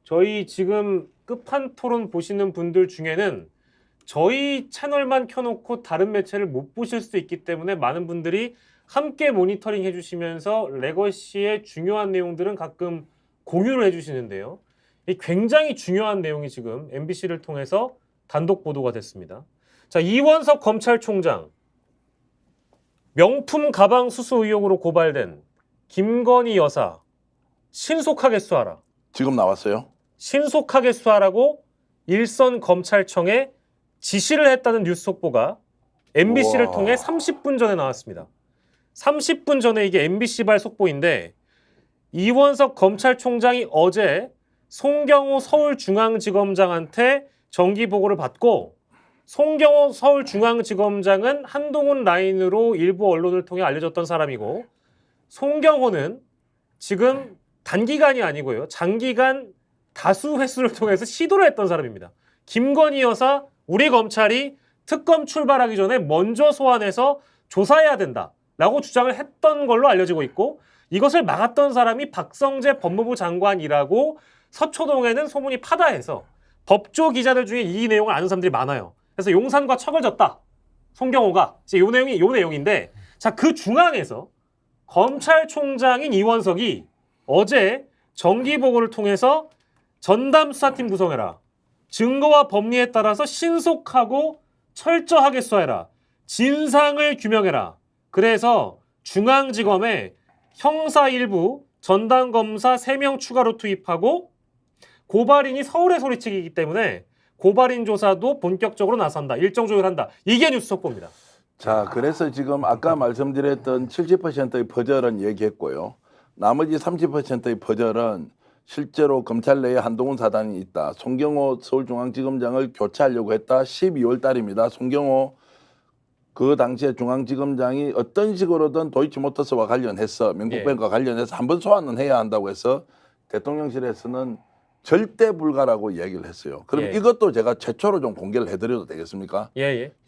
저희 지금 끝판 토론 보시는 분들 중에는 저희 채널만 켜놓고 다른 매체를 못 보실 수 있기 때문에 많은 분들이 함께 모니터링 해주시면서 레거시의 중요한 내용들은 가끔 공유를 해주시는데요. 이 굉장히 중요한 내용이 지금 MBC를 통해서 단독 보도가 됐습니다. 자, 이원석 검찰총장 명품 가방 수수 의혹으로 고발된 김건희 여사 신속하게 수하라. 지금 나왔어요? 신속하게 수하라고 일선 검찰청에 지시를 했다는 뉴스 속보가 MBC를 우와. 통해 30분 전에 나왔습니다. 30분 전에 이게 MBC발 속보인데 이원석 검찰총장이 어제 송경호 서울중앙지검장한테 정기보고를 받고 송경호 서울중앙지검장은 한동훈 라인으로 일부 언론을 통해 알려졌던 사람이고 송경호는 지금 단기간이 아니고요. 장기간 다수 횟수를 통해서 시도를 했던 사람입니다. 김건희 여사 우리 검찰이 특검 출발하기 전에 먼저 소환해서 조사해야 된다라고 주장을 했던 걸로 알려지고 있고 이것을 막았던 사람이 박성재 법무부 장관이라고 서초동에는 소문이 파다해서 법조 기자들 중에 이 내용을 아는 사람들이 많아요. 그래서 용산과 척을 졌다. 송경호가 요 내용인데 자, 그 중앙에서 검찰총장인 이원석이 어제 정기보고를 통해서 전담 수사팀 구성해라. 증거와 법리에 따라서 신속하고 철저하게 수사해라. 진상을 규명해라. 그래서 중앙지검에 형사 1부, 전담검사 3명 추가로 투입하고 고발인이 서울에 소리치기 때문에 고발인 조사도 본격적으로 나선다. 일정 조율한다. 이게 뉴스 속보입니다. 자, 그래서 지금 아까 말씀드렸던 70%의 퍼즐은 얘기했고요. 나머지 30%의 퍼즐은 실제로 검찰 내에 한동훈 사단이 있다. 송경호 서울중앙지검장을 교체하려고 했다. 12월 달입니다. 송경호 그 당시에 중앙지검장이 어떤 식으로든 도이치모터스와 관련해서 명품백과 관련해서 한번 소환은 해야 한다고 해서 대통령실에서는 절대 불가라고 이야기를 했어요. 그럼 이것도 제가 최초로 좀 공개를 해드려도 되겠습니까?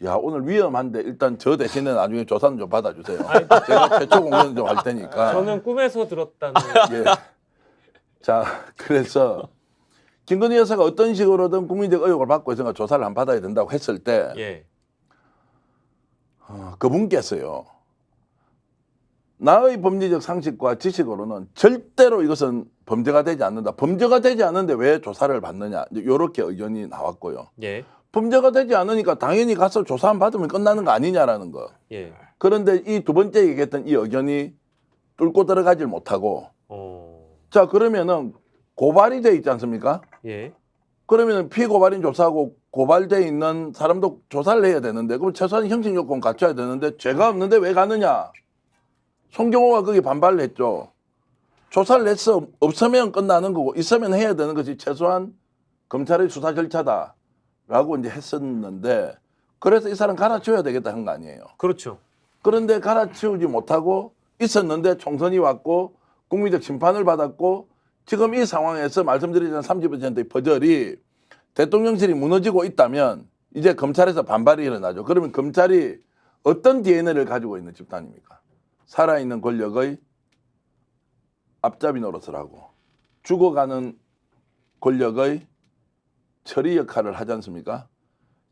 야, 오늘 위험한데 일단 저 대신에 나중에 조사는 좀 받아주세요. 제가 최초 공개는 좀 할 테니까. 저는 꿈에서 들었다는. 예. 자, 그래서 김건희 여사가 어떤 식으로든 국민적 의혹을 받고 있으니까 조사를 안 받아야 된다고 했을 때 그분께서요. 나의 법리적 상식과 지식으로는 절대로 이것은 범죄가 되지 않는다. 범죄가 되지 않는데 왜 조사를 받느냐. 이렇게 의견이 나왔고요. 범죄가 되지 않으니까 당연히 가서 조사만 받으면 끝나는 거 아니냐라는 거. 그런데 이 두 번째 얘기했던 이 의견이 뚫고 들어가질 못하고 자, 그러면은 고발이 돼 있지 않습니까? 그러면은 피고발인 조사하고 고발돼 있는 사람도 조사를 해야 되는데 그럼 최소한 형식 요건 갖춰야 되는데 죄가 없는데 왜 가느냐? 송경호가 거기 반발을 했죠. 조사를 해서 없으면 끝나는 거고 있으면 해야 되는 것이 최소한 검찰의 수사 절차다라고 이제 했었는데 그래서 이 사람 갈아치워야 되겠다 한 거 아니에요. 그렇죠. 그런데 갈아치우지 못하고 있었는데 총선이 왔고 국민적 심판을 받았고 지금 이 상황에서 말씀드리던 30%의 퍼즐이 대통령실이 무너지고 있다면 이제 검찰에서 반발이 일어나죠. 그러면 검찰이 어떤 DNA를 가지고 있는 집단입니까? 살아있는 권력의 앞잡이 노릇을 하고 죽어가는 권력의 처리 역할을 하지 않습니까?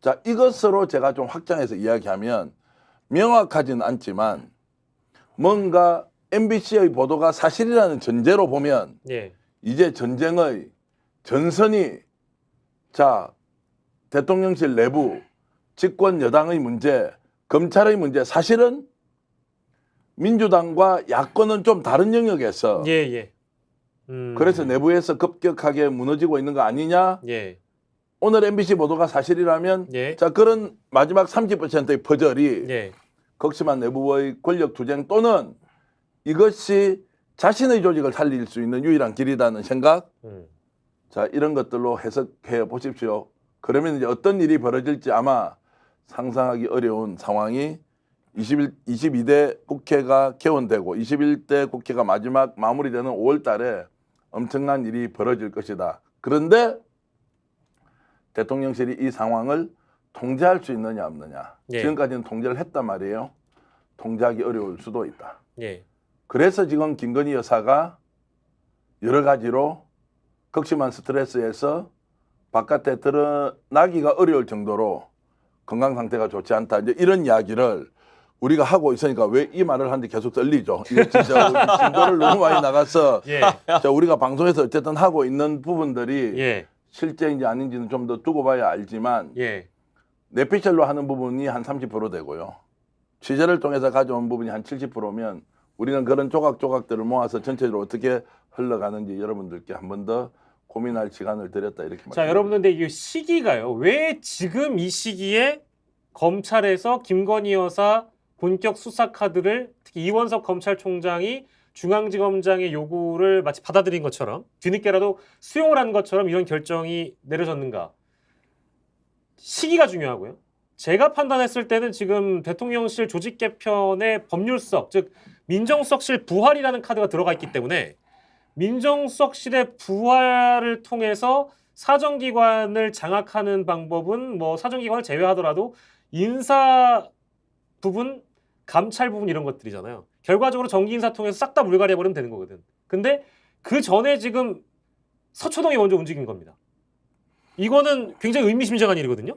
자, 이것으로 제가 좀 확장해서 이야기하면 명확하지는 않지만 뭔가 MBC의 보도가 사실이라는 전제로 보면 이제 전쟁의 전선이 자, 대통령실 내부 집권 여당의 문제, 검찰의 문제 사실은 민주당과 야권은 좀 다른 영역에서 그래서 내부에서 급격하게 무너지고 있는 거 아니냐? 오늘 MBC 보도가 사실이라면 자, 그런 마지막 30%의 퍼즐이 극심한 내부의 권력 투쟁 또는 이것이 자신의 조직을 살릴 수 있는 유일한 길이라는 생각 자, 이런 것들로 해석해 보십시오. 그러면 이제 어떤 일이 벌어질지 아마 상상하기 어려운 상황이 22대 국회가 개원되고 21대 국회가 마지막 마무리되는 5월 달에 엄청난 일이 벌어질 것이다. 그런데 대통령실이 이 상황을 통제할 수 있느냐 없느냐. 지금까지는 통제를 했단 말이에요. 통제하기 어려울 수도 있다. 그래서 지금 김건희 여사가 여러 가지로 극심한 스트레스에서 바깥에 드러나기가 어려울 정도로 건강 상태가 좋지 않다. 이제 이런 이야기를 우리가 하고 있으니까 왜 이 말을 하는데 계속 떨리죠. 이게 진짜 증거를 너무 많이 나가서 예. 자, 우리가 방송에서 어쨌든 하고 있는 부분들이 예. 실제인지 아닌지는 좀 더 두고 봐야 알지만 예. 뇌피셜로 하는 부분이 한 30% 되고요. 취재를 통해서 가져온 부분이 한 70%면 우리는 그런 조각조각들을 모아서 전체적으로 어떻게 흘러가는지 여러분들께 한 번 더 고민할 시간을 드렸다 이렇게 자, 여러분들 근데 이 시기가요. 왜 지금 이 시기에 검찰에서 김건희 여사 본격 수사 카드를 특히 이원석 검찰총장이 중앙지검장의 요구를 마치 받아들인 것처럼 뒤늦게라도 수용을 한 것처럼 이런 결정이 내려졌는가? 시기가 중요하고요. 제가 판단했을 때는 지금 대통령실 조직 개편의 법률석, 즉 민정수석실 부활이라는 카드가 들어가 있기 때문에 민정수석실의 부활을 통해서 사정기관을 장악하는 방법은 뭐 사정기관을 제외하더라도 인사 부분, 감찰 부분 이런 것들이잖아요. 결과적으로 정기 인사 통해서 싹 다 물갈이 해버리면 되는 거거든. 근데 그 전에 지금 서초동이 먼저 움직인 겁니다. 이거는 굉장히 의미심장한 일이거든요.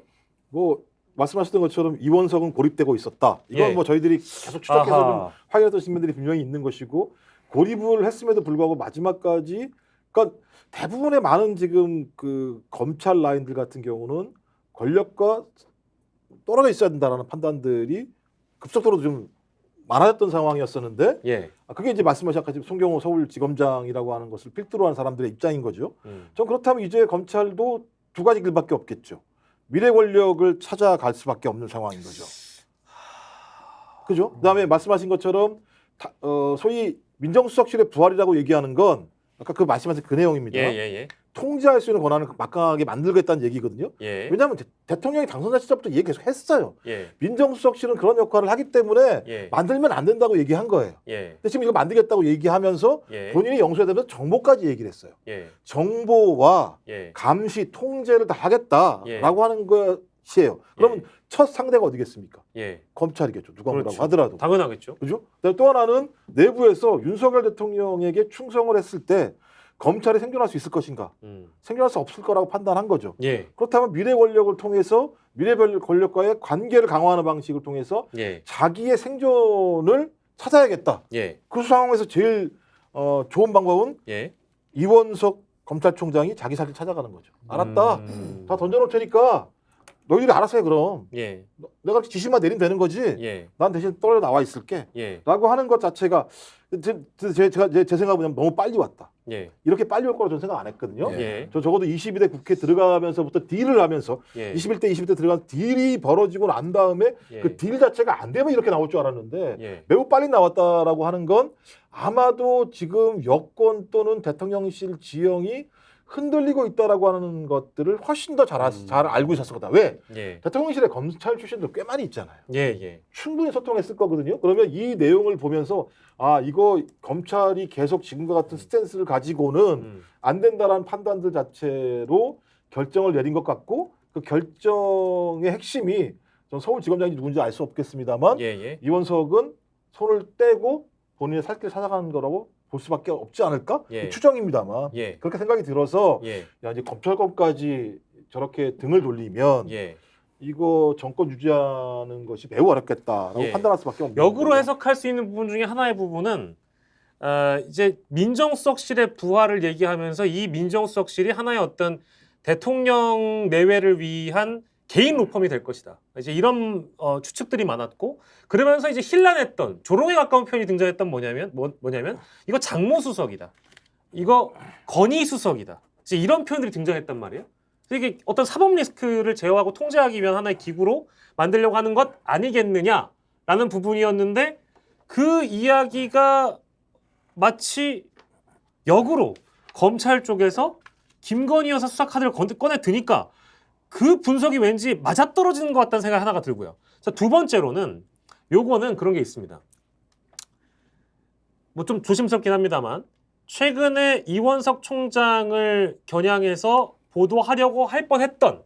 뭐 말씀하셨던 것처럼 이원석은 고립되고 있었다. 이건 예. 뭐 저희들이 계속 추적해서 아하. 좀 확인했던 측면들이 분명히 있는 것이고 고립을 했음에도 불구하고 마지막까지 그러니까 대부분의 많은 지금 그 검찰 라인들 같은 경우는 권력과 떨어져 있어야 된다라는 판단들이 급속도로 좀 많아졌던 상황이었었는데 예. 그게 이제 말씀하신 아까 지금 송경호 서울지검장이라고 하는 것을 필두로 한 사람들의 입장인 거죠. 전 그렇다면 이제 검찰도 두 가지 길밖에 없겠죠. 미래 권력을 찾아갈 수밖에 없는 상황인 거죠. 그죠? 그다음에 말씀하신 것처럼 소위 민정수석실의 부활이라고 얘기하는 건 아까 그 말씀하신 그 내용입니다. 예. 통제할 수 있는 권한을 막강하게 만들겠다는 얘기거든요. 예. 왜냐하면 대통령이 당선자 시절부터 얘기 계속 했어요. 예. 민정수석실은 그런 역할을 하기 때문에 예. 만들면 안 된다고 얘기한 거예요. 예. 근데 지금 이거 만들겠다고 얘기하면서 예. 본인이 영수회되면서 정보까지 얘기를 했어요. 예. 정보와 예. 감시, 통제를 다 하겠다라고 하는 것이에요. 그러면 첫 상대가 어디겠습니까? 예. 검찰이겠죠. 누가 뭐라고 그렇죠. 하더라도. 당연하겠죠. 그죠? 또 하나는 내부에서 윤석열 대통령에게 충성을 했을 때 검찰이 생존할 수 있을 것인가? 생존할 수 없을 거라고 판단한 거죠. 예. 그렇다면 미래 권력을 통해서 미래 권력과의 관계를 강화하는 방식을 통해서 예. 자기의 생존을 찾아야겠다. 예. 그 상황에서 제일 좋은 방법은 예. 이원석 검찰총장이 자기 살길 찾아가는 거죠. 알았다. 다 던져놓을 테니까 너희들이 알아서 해 그럼. 예. 내가 지시만 내리면 되는 거지. 예. 난 대신 떨어 나와 있을게. 예. 라고 하는 것 자체가 제 생각은 너무 빨리 왔다. 예. 이렇게 빨리 올 거라고 저는 생각 안 했거든요. 예. 저 적어도 22대 국회 들어가면서부터 딜을 하면서 예. 21대 들어간 딜이 벌어지고 난 다음에 예. 그 딜 자체가 안 되면 이렇게 나올 줄 알았는데 예. 매우 빨리 나왔다라고 하는 건 아마도 지금 여권 또는 대통령실 지형이 흔들리고 있다라고 하는 것들을 훨씬 더 잘 알고 있었을 거다. 왜? 예. 대통령실에 검찰 출신들 꽤 많이 있잖아요. 예. 충분히 소통했을 거거든요. 그러면 이 내용을 보면서 아 이거 검찰이 계속 지금과 같은 스탠스를 가지고는 안 된다라는 판단들 자체로 결정을 내린 것 같고 그 결정의 핵심이 전 서울지검장이 누군지 알 수 없겠습니다만 예. 이원석은 손을 떼고 본인의 살 길 찾아가는 거라고 볼 수밖에 없지 않을까? 예. 추정입니다만 예. 그렇게 생각이 들어서 예. 야 이제 검찰권까지 저렇게 등을 돌리면 예. 이거 정권 유지하는 것이 매우 어렵겠다라고 예. 판단할 수밖에 없는 역으로 거죠. 해석할 수 있는 부분 중에 하나의 부분은 이제 민정수석실의 부활을 얘기하면서 이 민정수석실이 하나의 어떤 대통령 내외를 위한 개인 로펌이 될 것이다. 이제 이런 추측들이 많았고 그러면서 이제 힐난했던 조롱에 가까운 표현이 등장했던 뭐냐면 이거 장모수석이다. 이거 건의수석이다. 이제 이런 표현들이 등장했단 말이에요. 이게 어떤 사법 리스크를 제어하고 통제하기 위한 하나의 기구로 만들려고 하는 것 아니겠느냐라는 부분이었는데 그 이야기가 마치 역으로 검찰 쪽에서 김건희 여사 수사 카드를 꺼내 드니까 그 분석이 왠지 맞아떨어지는 것 같다는 생각이 하나가 들고요. 자, 두 번째로는 요거는 그런 게 있습니다. 뭐 좀 조심스럽긴 합니다만 최근에 이원석 총장을 겨냥해서 보도하려고 할 뻔했던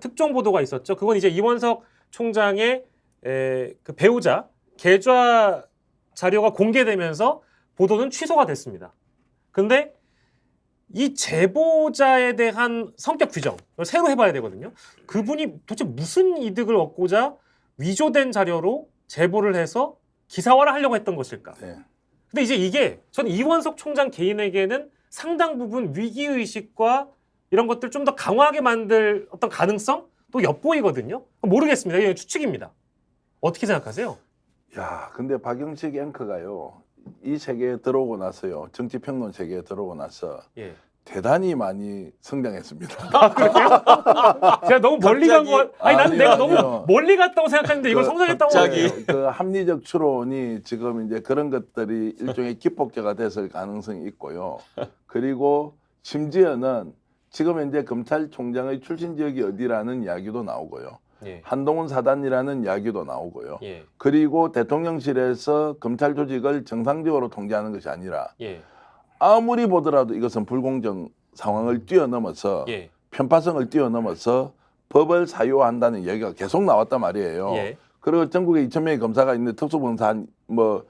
특종 보도가 있었죠. 그건 이제 이원석 총장의 그 배우자 계좌 자료가 공개되면서 보도는 취소가 됐습니다. 근데 이 제보자에 대한 성격 규정 새로 해봐야 되거든요. 그분이 도대체 무슨 이득을 얻고자 위조된 자료로 제보를 해서 기사화를 하려고 했던 것일까? 네. 근데 이제 이게 저는 이원석 총장 개인에게는 상당 부분 위기의식과 이런 것들 좀 더 강화하게 만들 어떤 가능성 또 엿보이거든요. 모르겠습니다. 이게 추측입니다. 어떻게 생각하세요? 야, 근데 박영식 앵커가요. 이 세계에 들어오고 나서요. 정치평론 세계에 들어오고 나서 예. 대단히 많이 성장했습니다. 제가 너무 멀리 간 거 아니 나는 내가 아니요. 너무 멀리 갔다고 생각했는데 이걸 성장했다고 갑자기. 하네요. 그 합리적 추론이 지금 이제 그런 것들이 일종의 기폭제가 됐을 가능성이 있고요. 그리고 심지어는 지금 현재 검찰총장의 출신 지역이 어디라는 이야기도 나오고요. 예. 한동훈 사단이라는 이야기도 나오고요. 예. 그리고 대통령실에서 검찰 조직을 정상적으로 통제하는 것이 아니라 예. 아무리 보더라도 이것은 불공정 상황을 뛰어넘어서 예. 편파성을 뛰어넘어서 법을 사유한다는 얘기가 계속 나왔단 말이에요. 예. 그리고 전국에 2,000명의 검사가 있는데 특수검사 한 뭐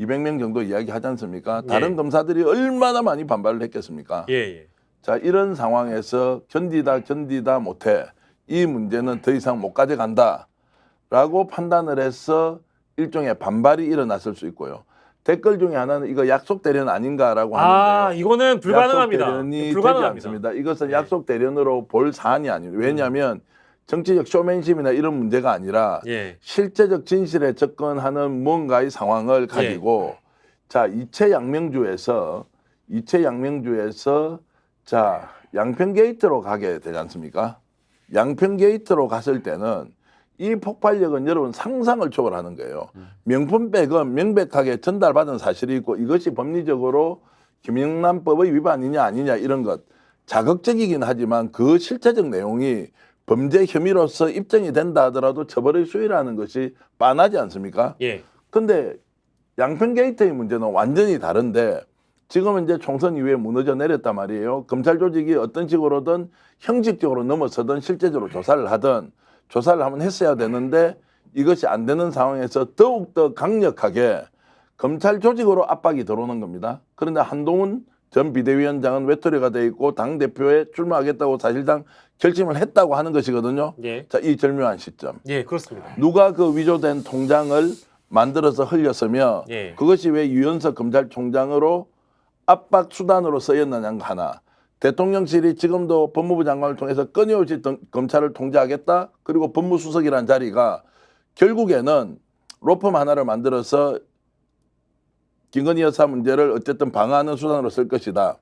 200명 정도 이야기하지 않습니까? 다른 예. 검사들이 얼마나 많이 반발을 했겠습니까? 예. 예. 자, 이런 상황에서 견디다 못해 이 문제는 더 이상 못 가져간다라고 판단을 해서 일종의 반발이 일어났을 수 있고요. 댓글 중에 하나는 이거 약속 대련 아닌가라고 아, 하는데 이거는 불가능합니다. 약속 대련이 되지 불가능합니다. 않습니다. 이것은 네. 약속 대련으로 볼 사안이 아닙니다. 왜냐하면 정치적 쇼맨십이나 이런 문제가 아니라 예. 실제적 진실에 접근하는 뭔가의 상황을 가지고 자 이채 양명주에서 자 양평 게이트로 가게 되지 않습니까? 양평 게이트로 갔을 때는 이 폭발력은 여러분 상상을 초월하는 거예요. 명품백은 명백하게 전달받은 사실이 있고 이것이 법리적으로 김영란법의 위반이냐 아니냐 이런 것 자극적이긴 하지만 그 실체적 내용이 범죄 혐의로서 입증이 된다 하더라도 처벌의 수위라는 것이 빤하지 않습니까? 예. 근데 양평 게이트의 문제는 완전히 다른데 지금은 이제 총선 이후에 무너져 내렸단 말이에요. 검찰 조직이 어떤 식으로든 형식적으로 넘어서든 실제적으로 조사를 하든 조사를 한번 했어야 되는데 이것이 안 되는 상황에서 더욱더 강력하게 검찰 조직으로 압박이 들어오는 겁니다. 그런데 한동훈 전 비대위원장은 외톨이가 돼 있고 당대표에 출마하겠다고 사실상 결심을 했다고 하는 것이거든요. 예. 자, 이 절묘한 시점. 예, 그렇습니다. 누가 그 위조된 통장을 만들어서 흘렸으며 예. 그것이 왜 유연석 검찰총장으로 압박 수단으로 쓰였느냐 하나. 대통령실이 지금도 법무부 장관을 통해서 끊임없이 검찰을 통제하겠다. 그리고 법무수석이라는 자리가 결국에는 로펌 하나를 만들어서 김건희 여사 문제를 어쨌든 방어하는 수단으로 쓸 것이다.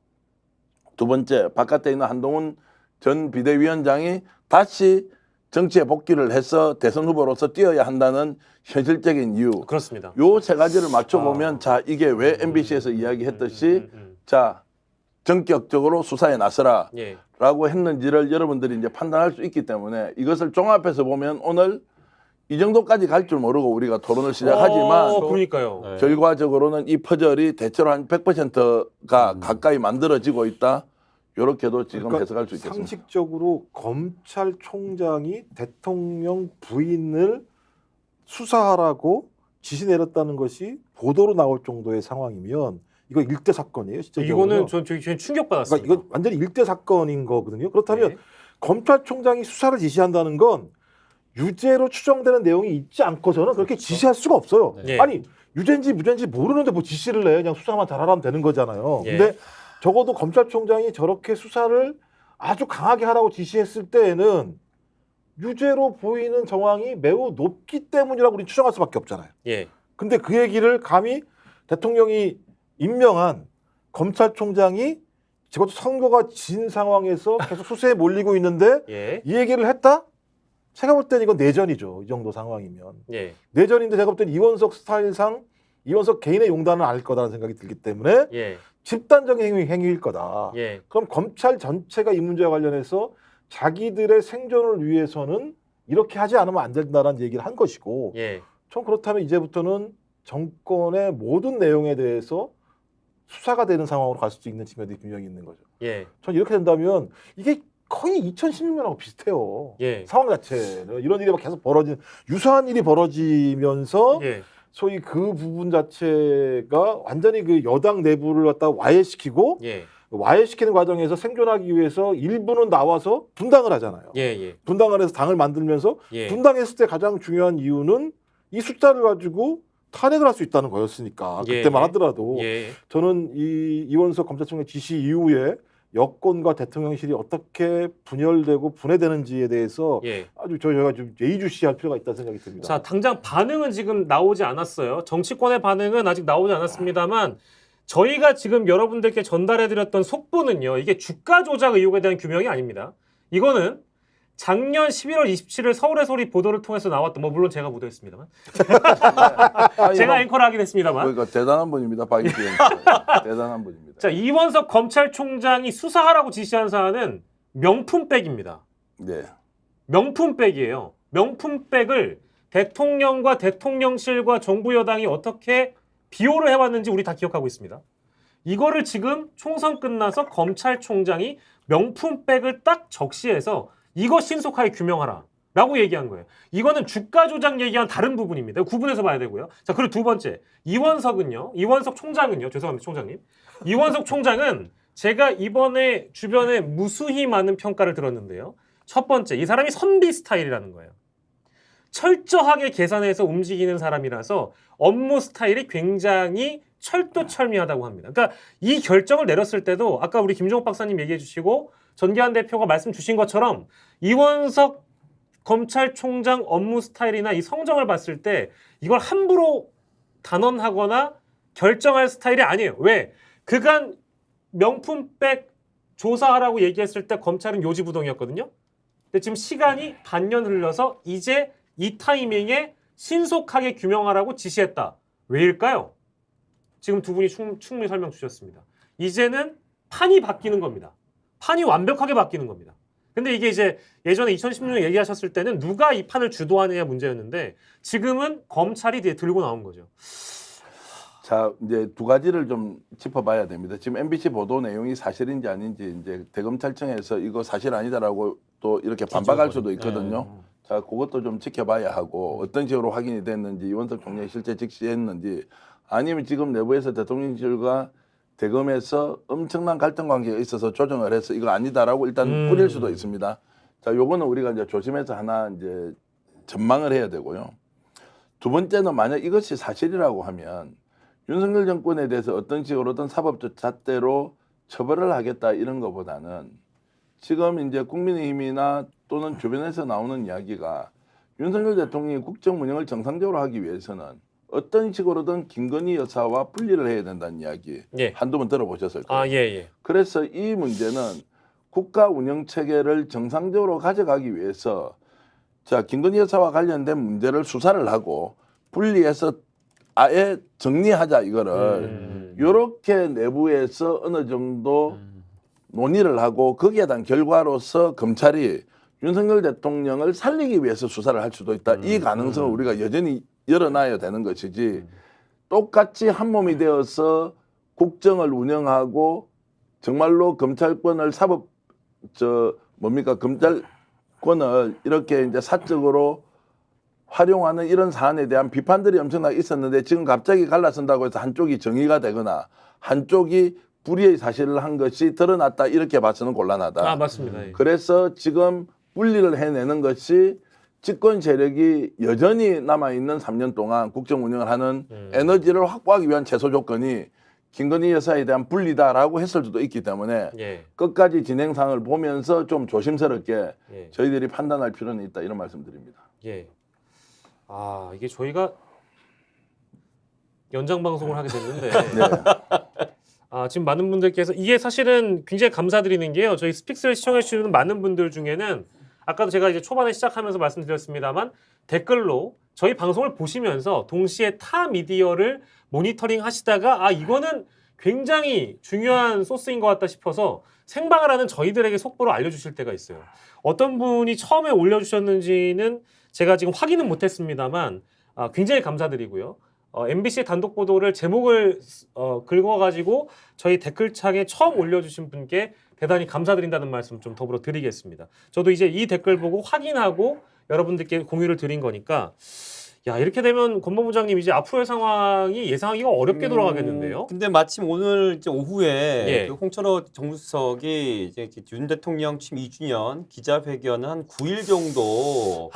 두 번째, 바깥에 있는 한동훈 전 비대위원장이 다시 정치에 복귀를 해서 대선 후보로서 뛰어야 한다는 현실적인 이유. 그렇습니다. 요 세 가지를 맞춰보면 자 이게 왜 MBC에서 이야기했듯이 자 전격적으로 수사에 나서라 예. 라고 했는지를 여러분들이 이제 판단할 수 있기 때문에 이것을 종합해서 보면 오늘 이 정도까지 갈 줄 모르고 우리가 토론을 시작하지만 그러니까요. 네. 결과적으로는 이 퍼즐이 대체로 한 100%가 가까이 만들어지고 있다. 이렇게도 지금 그러니까 해석할 수 있겠습니다. 상식적으로 검찰총장이 대통령 부인을 수사하라고 지시 내렸다는 것이 보도로 나올 정도의 상황이면 이거 일대 사건이에요. 진짜 이거는 전 충격받았습니다. 그러니까 이건 완전히 일대 사건인 거거든요. 그렇다면 예. 검찰총장이 수사를 지시한다는 건 유죄로 추정되는 내용이 있지 않고서는 그렇게 지시할 수가 없어요. 예. 아니 유죄인지 무죄인지 모르는데 뭐 지시를 내 그냥 수사만 잘하라면 되는 거잖아요. 예. 근데 적어도 검찰총장이 저렇게 수사를 아주 강하게 하라고 지시했을 때에는 유죄로 보이는 정황이 매우 높기 때문이라고 우리 추정할 수밖에 없잖아요. 예. 근데 그 얘기를 감히 대통령이 임명한 검찰총장이 적어도 선거가 진 상황에서 계속 수세에 몰리고 있는데 예. 이 얘기를 했다? 제가 볼 때는 이건 내전이죠. 이 정도 상황이면. 예. 내전인데 제가 볼 때는 이원석 스타일상 이원석 개인의 용단은 아닐 거다라는 생각이 들기 때문에 예. 집단적인 행위일 거다. 예. 그럼 검찰 전체가 이 문제와 관련해서 자기들의 생존을 위해서는 이렇게 하지 않으면 안 된다라는 얘기를 한 것이고 예. 전 그렇다면 이제부터는 정권의 모든 내용에 대해서 수사가 되는 상황으로 갈 수도 있는 측면이 분명히 있는 거죠. 예. 전 이렇게 된다면 이게 거의 2016년하고 비슷해요. 예. 상황 자체는 이런 일이 막 계속 유사한 일이 벌어지면서 예. 소위 그 부분 자체가 완전히 그 여당 내부를 갖다 와해시키고 예. 와해시키는 과정에서 생존하기 위해서 일부는 나와서 분당을 하잖아요. 예. 분당을 해서 당을 만들면서 예. 분당했을 때 가장 중요한 이유는 이 숫자를 가지고 탄핵을 할 수 있다는 거였으니까 예. 그때만 하더라도 예. 저는 이 이원석 검찰총장 지시 이후에 여권과 대통령실이 어떻게 분열되고 분해되는지에 대해서 예. 아주 저희가 좀 예의주시할 필요가 있다는 생각이 듭니다. 자, 당장 반응은 지금 나오지 않았어요. 정치권의 반응은 아직 나오지 않았습니다만 저희가 지금 여러분들께 전달해드렸던 속보는요. 이게 주가 조작 의혹에 대한 규명이 아닙니다. 이거는 작년 11월 27일 서울의 소리 보도를 통해서 나왔던 물론 제가 보도했습니다만 제가 앵커를 하긴 했습니다만 그러니까 대단한 분입니다. 박인규 대단한 분입니다. 자, 이원석 검찰총장이 수사하라고 지시한 사안은 명품백입니다. 네. 명품백이에요. 명품백을 대통령과 대통령실과 정부 여당이 어떻게 비호를 해왔는지 우리 다 기억하고 있습니다. 이거를 지금 총선 끝나서 검찰총장이 명품백을 딱 적시해서 이거 신속하게 규명하라 라고 얘기한 거예요. 이거는 주가 조작 얘기한 다른 부분입니다. 구분해서 봐야 되고요. 자, 그리고 두 번째, 이원석 총장은요, 죄송합니다, 총장님. 이원석 총장은 제가 이번에 주변에 무수히 많은 평가를 들었는데요. 첫 번째, 이 사람이 선비 스타일이라는 거예요. 철저하게 계산해서 움직이는 사람이라서 업무 스타일이 굉장히 철두철미하다고 합니다. 그러니까 이 결정을 내렸을 때도 아까 우리 김종욱 박사님 얘기해 주시고 전기한 대표가 말씀 주신 것처럼 이원석 검찰총장 업무 스타일이나 이 성정을 봤을 때 이걸 함부로 단언하거나 결정할 스타일이 아니에요. 왜? 그간 명품백 조사하라고 얘기했을 때 검찰은 요지부동이었거든요. 근데 지금 시간이 반년 흘러서 이제 이 타이밍에 신속하게 규명하라고 지시했다. 왜일까요? 지금 두 분이 충분히 설명 주셨습니다. 이제는 판이 바뀌는 겁니다. 판이 완벽하게 바뀌는 겁니다. 근데 이게 이제 예전에 2016년 얘기하셨을 때는 누가 이 판을 주도하느냐 문제였는데 지금은 검찰이 들고 나온 거죠. 자, 이제 두 가지를 좀 짚어봐야 됩니다. 지금 MBC 보도 내용이 사실인지 아닌지 이제 대검찰청에서 이거 사실 아니다라고 또 이렇게 반박할 수도 있거든요. 자, 그것도 좀 지켜봐야 하고 어떤 식으로 확인이 됐는지 이원석 총장이 실제 직시했는지 아니면 지금 내부에서 대통령실과 대검에서 엄청난 갈등 관계가 있어서 조정을 해서 이거 아니다라고 일단 뿌릴 수도 있습니다. 자, 요거는 우리가 이제 조심해서 하나 이제 전망을 해야 되고요. 두 번째는 만약 이것이 사실이라고 하면 윤석열 정권에 대해서 어떤 식으로든 사법적 잣대로 처벌을 하겠다 이런 것보다는 지금 이제 국민의힘이나 또는 주변에서 나오는 이야기가 윤석열 대통령이 국정 운영을 정상적으로 하기 위해서는 어떤 식으로든 김건희 여사와 분리를 해야 된다는 이야기 예. 한두 번 들어보셨을 거예요. 아, 예. 그래서 이 문제는 국가 운영 체계를 정상적으로 가져가기 위해서 자, 김건희 여사와 관련된 문제를 수사를 하고 분리해서 아예 정리하자 이거를 이렇게 내부에서 어느 정도 논의를 하고 거기에 대한 결과로서 검찰이 윤석열 대통령을 살리기 위해서 수사를 할 수도 있다. 이 가능성을 우리가 여전히 열어놔야 되는 것이지 똑같이 한 몸이 되어서 국정을 운영하고 정말로 검찰권을 검찰권을 이렇게 이제 사적으로 활용하는 이런 사안에 대한 비판들이 엄청나게 있었는데 지금 갑자기 갈라선다고 해서 한쪽이 정의가 되거나 한쪽이 불의의 사실을 한 것이 드러났다 이렇게 봐서는 곤란하다. 아, 맞습니다. 예. 그래서 지금 분리를 해내는 것이 집권 세력이 여전히 남아있는 3년 동안 국정 운영을 하는 에너지를 확보하기 위한 최소 조건이 김건희 여사에 대한 분리다라고 했을 수도 있기 때문에 예. 끝까지 진행상을 보면서 좀 조심스럽게 예. 저희들이 판단할 필요는 있다 이런 말씀드립니다. 예. 아, 이게 저희가 연장 방송을 하게 됐는데 아, 지금 많은 분들께서 이게 사실은 굉장히 감사드리는 게요. 저희 스픽스를 시청해 주시는 많은 분들 중에는 아까도 제가 이제 초반에 시작하면서 말씀드렸습니다만 댓글로 저희 방송을 보시면서 동시에 타 미디어를 모니터링 하시다가 아, 이거는 굉장히 중요한 소스인 것 같다 싶어서 생방을 하는 저희들에게 속보로 알려주실 때가 있어요. 어떤 분이 처음에 올려주셨는지는 제가 지금 확인은 못했습니다만 굉장히 감사드리고요. MBC 단독 보도를 제목을 긁어가지고 저희 댓글창에 처음 올려주신 분께 대단히 감사드린다는 말씀 좀 더불어 드리겠습니다. 저도 이제 이 댓글 보고 확인하고 여러분들께 공유를 드린 거니까 야, 이렇게 되면 권본부장님 이제 앞으로의 상황이 예상하기가 어렵게 돌아가겠는데요. 근데 마침 오늘 이제 오후에 예. 그 홍철호 정무수석이 이제 윤 대통령 취임 2주년 기자회견 한 9일 정도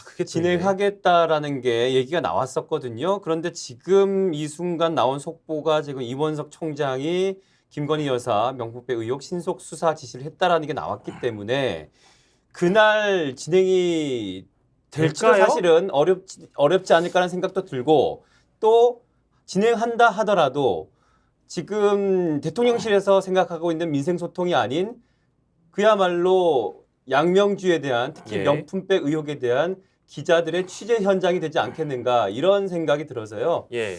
그게 진행하겠다라는 게 얘기가 나왔었거든요. 그런데 지금 이 순간 나온 속보가 지금 이원석 총장이 김건희 여사 명품백 의혹 신속 수사 지시를 했다라는 게 나왔기 때문에 그날 진행이 될지도 될까요? 사실은 어렵지 않을까라는 생각도 들고 또 진행한다 하더라도 지금 대통령실에서 생각하고 있는 민생소통이 아닌 그야말로 양명주에 대한 특히 예. 명품백 의혹에 대한 기자들의 취재 현장이 되지 않겠는가 이런 생각이 들어서요. 예.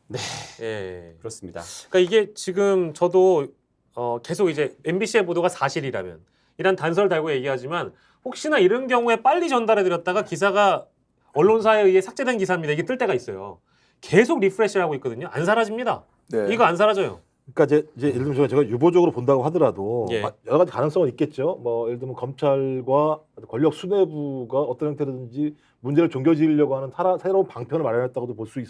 네. 예. 그렇습니다. 그러니까 이게 지금 저도 계속 이제 MBC의 보도가 사실이라면 이란 단서를 달고 얘기하지만 혹시나 이런 경우에 빨리 전달해 드렸다가 기사가 언론사에 의해 삭제된 기사입니다. 이게 뜰 때가 있어요. 계속 리프레시를 하고 있거든요. 안 사라집니다. 네. 이거 안 사라져요. 그러니까 이제 예를 들면 제가 유보적으로 본다고 하더라도 예. 여러 가지 가능성은 있겠죠. 뭐 예를 들면 검찰과 권력 수뇌부가 어떤 형태로든지 문제를 종교지으려고 하는 새로운 방편을 마련했다고도 볼 수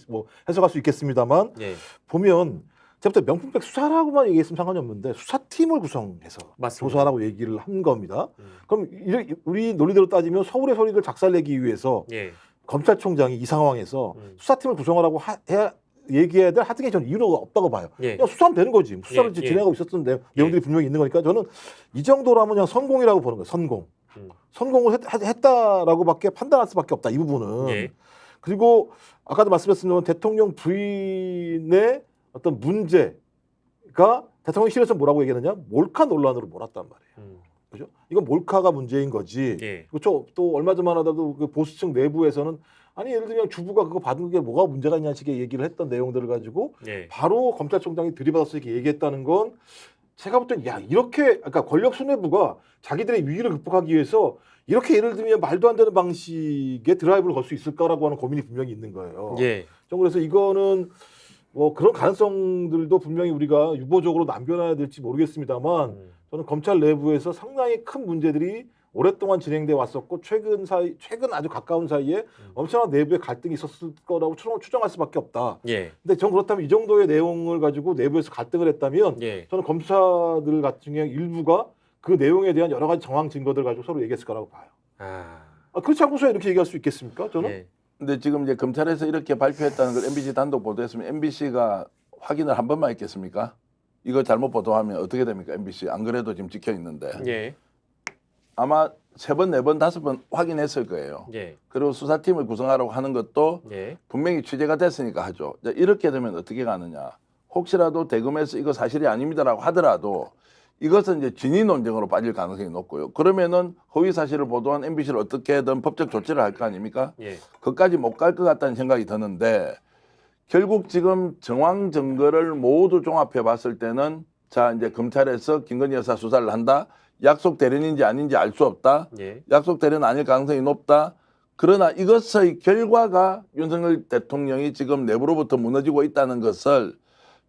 뭐 해석할 수 있겠습니다만 예. 보면 제부터 명품백 수사라고만 얘기했으면 상관이 없는데 수사팀을 구성해서 맞습니다. 조사하라고 얘기를 한 겁니다. 음. 그럼 우리 논리대로 따지면 서울의 소리를 작살내기 위해서 예. 검찰총장이 이 상황에서 음. 수사팀을 구성하라고 얘기해야 될 하등의 저는 이유가 없다고 봐요. 예. 그냥 수사하면 되는 거지. 수사를 예, 예. 진행하고 있었던 내용들이 분명히 있는 거니까 저는 이 정도라면 그냥 성공이라고 보는 거예요. 성공. 성공을 했다라고밖에 판단할 수밖에 없다. 이 부분은. 예. 그리고 아까도 말씀드렸지만 대통령 부인의 어떤 문제가 대통령실에서 뭐라고 얘기하느냐? 몰카 논란으로 몰았단 말이에요. 그죠? 이건 몰카가 문제인 거지. 예. 그렇죠. 또 얼마 전만 하다도 그 보수층 내부에서는 아니 예를 들면 주부가 그거 받은 게 뭐가 문제가 있냐는 식의 얘기를 했던 내용들을 가지고 예. 바로 검찰총장이 들이받아서 이렇게 얘기했다는 건 제가 볼 땐 야 이렇게 그러니까 권력 수뇌부가 자기들의 위기를 극복하기 위해서 이렇게 예를 들면 말도 안 되는 방식의 드라이브를 걸 수 있을까라고 하는 고민이 분명히 있는 거예요. 예. 좀 그래서 이거는 뭐 그런 가능성들도 분명히 우리가 유보적으로 남겨놔야 될지 모르겠습니다만 저는 검찰 내부에서 상당히 큰 문제들이 오랫동안 진행돼 왔었고 최근 아주 가까운 사이에 엄청난 내부의 갈등이 있었을 거라고 추정할 수밖에 없다. 예. 근데 전 그렇다면 이 정도의 내용을 가지고 내부에서 갈등을 했다면 예. 저는 검사들 같은 경우 일부가 그 내용에 대한 여러 가지 정황 증거들 가지고 서로 얘기했을 거라고 봐요. 그렇지 않고서 이렇게 얘기할 수 있겠습니까? 저는 예. 근데 지금 이제 검찰에서 이렇게 발표했다는 걸 MBC 단독 보도했으면 MBC가 확인을 한 번만 했겠습니까? 이거 잘못 보도하면 어떻게 됩니까? MBC 안 그래도 지금 찍혀 있는데 예. 아마 3번, 4번, 5번 확인했을 거예요. 예. 그리고 수사팀을 구성하라고 하는 것도 예. 분명히 취재가 됐으니까 하죠. 이렇게 되면 어떻게 가느냐? 혹시라도 대검에서 이거 사실이 아닙니다라고 하더라도 이것은 이제 진위 논쟁으로 빠질 가능성이 높고요. 그러면은 허위 사실을 보도한 MBC를 어떻게든 법적 조치를 할 거 아닙니까? 예. 그것까지 못 갈 것 같다는 생각이 드는데 결국 지금 정황 증거를 모두 종합해 봤을 때는 자 이제 검찰에서 김건희 여사 수사를 한다. 약속 대련인지 아닌지 알 수 없다. 예. 약속 대련 아닐 가능성이 높다. 그러나 이것의 결과가 윤석열 대통령이 지금 내부로부터 무너지고 있다는 것을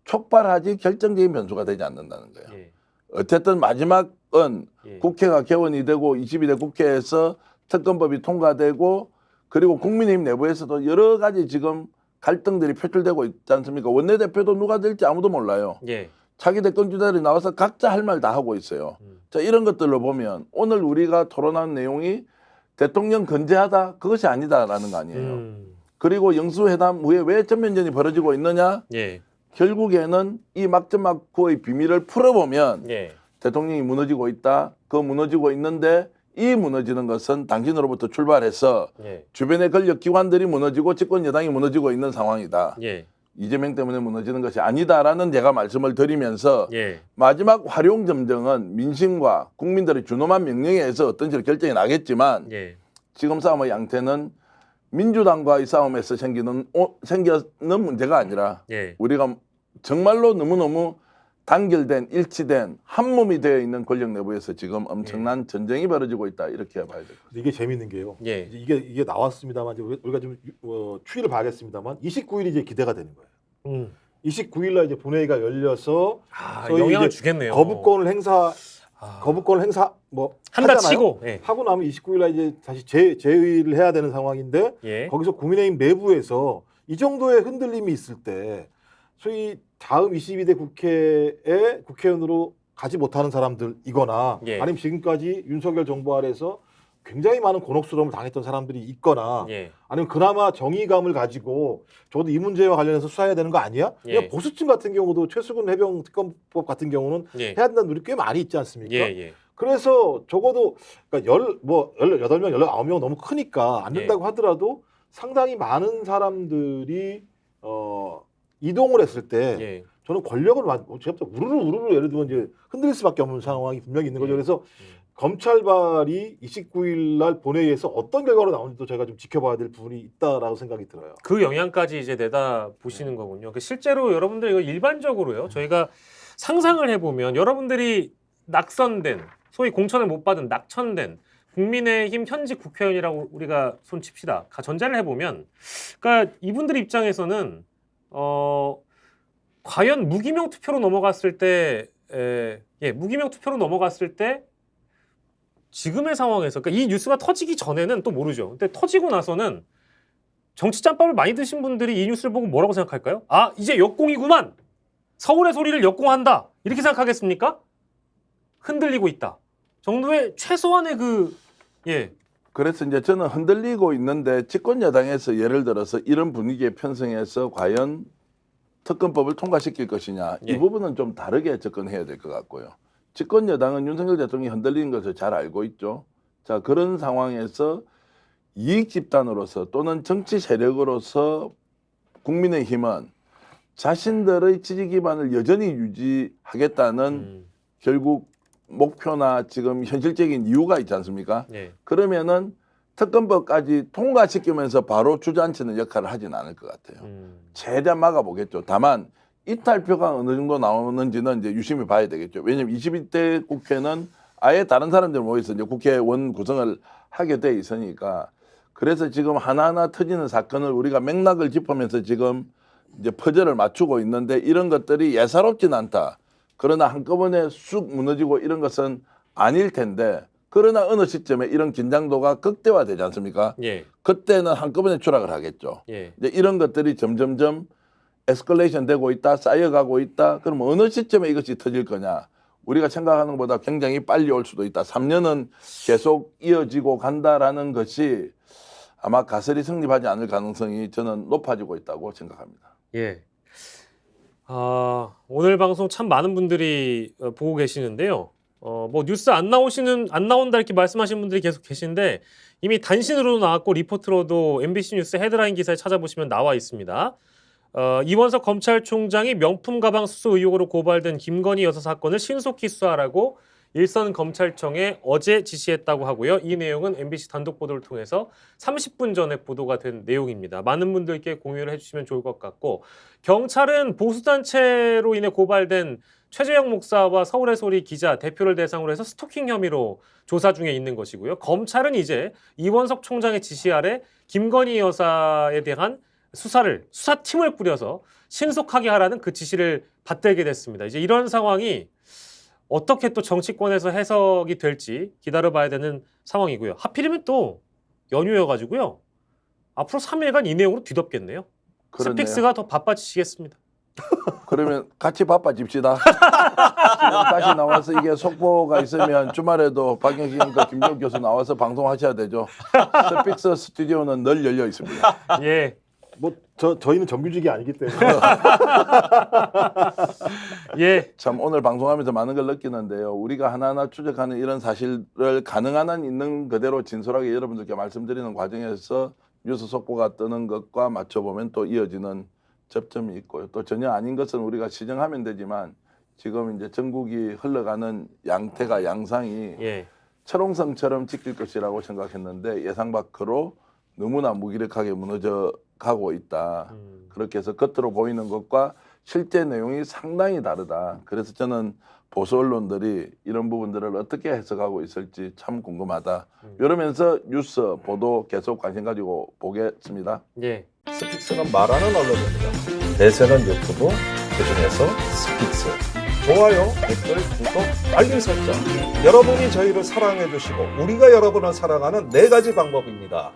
촉발하지 결정적인 변수가 되지 않는다는 거예요. 예. 어쨌든 마지막은 예. 국회가 개원이 되고 22대 국회에서 특검법이 통과되고 그리고 국민의힘 내부에서도 여러 가지 지금 갈등들이 표출되고 있지 않습니까? 원내대표도 누가 될지 아무도 몰라요. 예. 차기 대권주자들이 나와서 각자 할 말 다 하고 있어요. 자, 이런 것들로 보면 오늘 우리가 토론한 내용이 대통령 건재하다 그것이 아니다라는 거 아니에요. 그리고 영수회담 후에 왜 전면전이 벌어지고 있느냐? 예. 결국에는 이 막전막후의 비밀을 풀어보면 예. 대통령이 무너지고 있다. 그 무너지고 있는데 이 무너지는 것은 당신으로부터 출발해서 예. 주변의 권력기관들이 무너지고 집권 여당이 무너지고 있는 상황이다. 예. 이재명 때문에 무너지는 것이 아니다라는 제가 말씀을 드리면서 예. 마지막 활용점정은 민심과 국민들의 준엄한 명령에 의해서 어떤 식으로 결정이 나겠지만 예. 지금 싸움의 양태는 민주당과의 싸움에서 생기는 문제가 아니라 예. 우리가 정말로 너무너무 단결된 일치된 한 몸이 되어 있는 권력 내부에서 지금 엄청난 전쟁이 벌어지고 있다 이렇게 봐야 돼요. 이게 재밌는 게요. 예. 이게 나왔습니다만 이제 우리가 좀 추이를 봐야겠습니다만 29일이 이제 기대가 되는 거예요. 29일 날 이제 본회의가 열려서 소위 영향을 이제 주겠네요. 거부권을 거부권 행사 뭐 한다 하잖아요. 치고. 예. 하고 나면 29일 날 이제 다시 재의를 해야 되는 상황인데 예. 거기서 국민의힘 내부에서 이 정도의 흔들림이 있을 때 소위 다음 22대 국회에 국회의원으로 가지 못하는 사람들이거나 예. 아니면 지금까지 윤석열 정부 아래서 굉장히 많은 곤혹스러움을 당했던 사람들이 있거나 예. 아니면 그나마 정의감을 가지고 저도 이 문제와 관련해서 수사해야 되는 거 아니야? 예. 그냥 보수층 같은 경우도 최수근 해병 특검법 같은 경우는 예. 해야 된다는 노력이 꽤 많이 있지 않습니까? 예. 예. 그래서 적어도 그러니까 18명, 19명 너무 크니까 안 된다고 하더라도 상당히 많은 사람들이 이동을 했을 때 예. 저는 권력을 제가 우르르 예를 들면 이제 흔들릴 수밖에 없는 상황이 분명히 있는 거죠. 그래서 검찰발이 29일 날 본회의에서 어떤 결과로 나오는지도 저희가 좀 지켜봐야 될 부분이 있다라고 생각이 들어요. 그 영향까지 이제 내다 보시는 거군요. 실제로 여러분들 이거 일반적으로요. 저희가 상상을 해보면 여러분들이 낙선된, 소위 공천을 못 받은 낙천된 국민의힘 현직 국회의원이라고 우리가 손칩시다. 전제를 해보면, 그러니까 이분들 입장에서는 과연 무기명 투표로 넘어갔을 때, 무기명 투표로 넘어갔을 때 지금의 상황에서, 그러니까 이 뉴스가 터지기 전에는 또 모르죠. 근데 터지고 나서는 정치 짬밥을 많이 드신 분들이 이 뉴스를 보고 뭐라고 생각할까요? 아, 이제 역공이구만. 서울의 소리를 역공한다. 이렇게 생각하겠습니까? 흔들리고 있다. 정도의 최소한의 그래서 이제 저는 흔들리고 있는데 집권 여당에서 예를 들어서 이런 분위기에 편성해서 과연 특검법을 통과시킬 것이냐 예. 이 부분은 좀 다르게 접근해야 될 것 같고요. 집권 여당은 윤석열 대통령이 흔들리는 것을 잘 알고 있죠. 자, 그런 상황에서 이익 집단으로서 또는 정치 세력으로서 국민의힘은 자신들의 지지 기반을 여전히 유지하겠다는 결국 목표나 지금 현실적인 이유가 있지 않습니까? 예. 그러면은 특검법까지 통과시키면서 바로 주저앉히는 역할을 하진 않을 것 같아요. 최대한 막아보겠죠. 다만 이탈표가 어느 정도 나오는지는 이제 유심히 봐야 되겠죠. 왜냐하면 22대 국회는 아예 다른 사람들 모여서 이제 국회의원 구성을 하게 돼 있으니까 그래서 지금 하나하나 터지는 사건을 우리가 맥락을 짚으면서 지금 이제 퍼즐을 맞추고 있는데 이런 것들이 예사롭진 않다. 그러나 한꺼번에 쑥 무너지고 이런 것은 아닐 텐데 그러나 어느 시점에 이런 긴장도가 극대화되지 않습니까? 예. 그때는 한꺼번에 추락을 하겠죠. 예. 이제 이런 것들이 점점점 에스컬레이션 되고 있다, 쌓여가고 있다. 그럼 어느 시점에 이것이 터질 거냐? 우리가 생각하는 것보다 굉장히 빨리 올 수도 있다. 3년은 계속 이어지고 간다라는 것이 아마 가설이 성립하지 않을 가능성이 저는 높아지고 있다고 생각합니다. 예. 오늘 방송 참 많은 분들이 보고 계시는데요. 뭐 뉴스 안 나온다 이렇게 말씀하시는 분들이 계속 계신데 이미 단신으로도 나왔고 리포트로도 MBC 뉴스 헤드라인 기사에 찾아보시면 나와 있습니다. 이원석 검찰총장이 명품 가방 수수 의혹으로 고발된 김건희 여사 사건을 신속히 수사하라고 일선 검찰청에 어제 지시했다고 하고요. 이 내용은 MBC 단독 보도를 통해서 30분 전에 보도가 된 내용입니다. 많은 분들께 공유를 해주시면 좋을 것 같고 경찰은 보수단체로 인해 고발된 최재형 목사와 서울의 소리 기자 대표를 대상으로 해서 스토킹 혐의로 조사 중에 있는 것이고요. 검찰은 이제 이원석 총장의 지시 아래 김건희 여사에 대한 수사팀을 꾸려서 신속하게 하라는 그 지시를 받들게 됐습니다. 이제 이런 상황이 어떻게 또 정치권에서 해석이 될지 기다려봐야 되는 상황이고요. 하필이면 또 연휴여가지고요. 앞으로 3일간 이 내용으로 뒤덮겠네요. 그렇네요. 스픽스가 더 바빠지시겠습니다. 그러면 같이 바빠집시다. 지금 다시 나와서 이게 속보가 있으면 주말에도 박영식과 김종 교수 나와서 방송하셔야 되죠. 스픽스 스튜디오는 늘 열려 있습니다. 예. 뭐 저희는 정규직이 아니기 때문에 예. 참 오늘 방송하면서 많은 걸 느끼는데요. 우리가 하나하나 추적하는 이런 사실을 가능한 한 있는 그대로 진솔하게 여러분들께 말씀드리는 과정에서 뉴스 속보가 뜨는 것과 맞춰보면 또 이어지는 접점이 있고요. 또 전혀 아닌 것은 우리가 시정하면 되지만 지금 이제 전국이 흘러가는 양태가 양상이 예. 철옹성처럼 지킬 것이라고 생각했는데 예상 밖으로 너무나 무기력하게 무너져 가고 있다. 그렇게 해서 겉으로 보이는 것과 실제 내용이 상당히 다르다. 그래서 저는 보수 언론들이 이런 부분들을 어떻게 해석하고 있을지 참 궁금하다. 이러면서 뉴스 보도 계속 관심 가지고 보겠습니다. 예. 스픽스는 말하는 언론입니다. 대세는 유튜브, 그중에서 스픽스. 좋아요, 댓글, 구독, 알림 설정. 여러분이 저희를 사랑해 주시고 우리가 여러분을 사랑하는 4가지 방법입니다.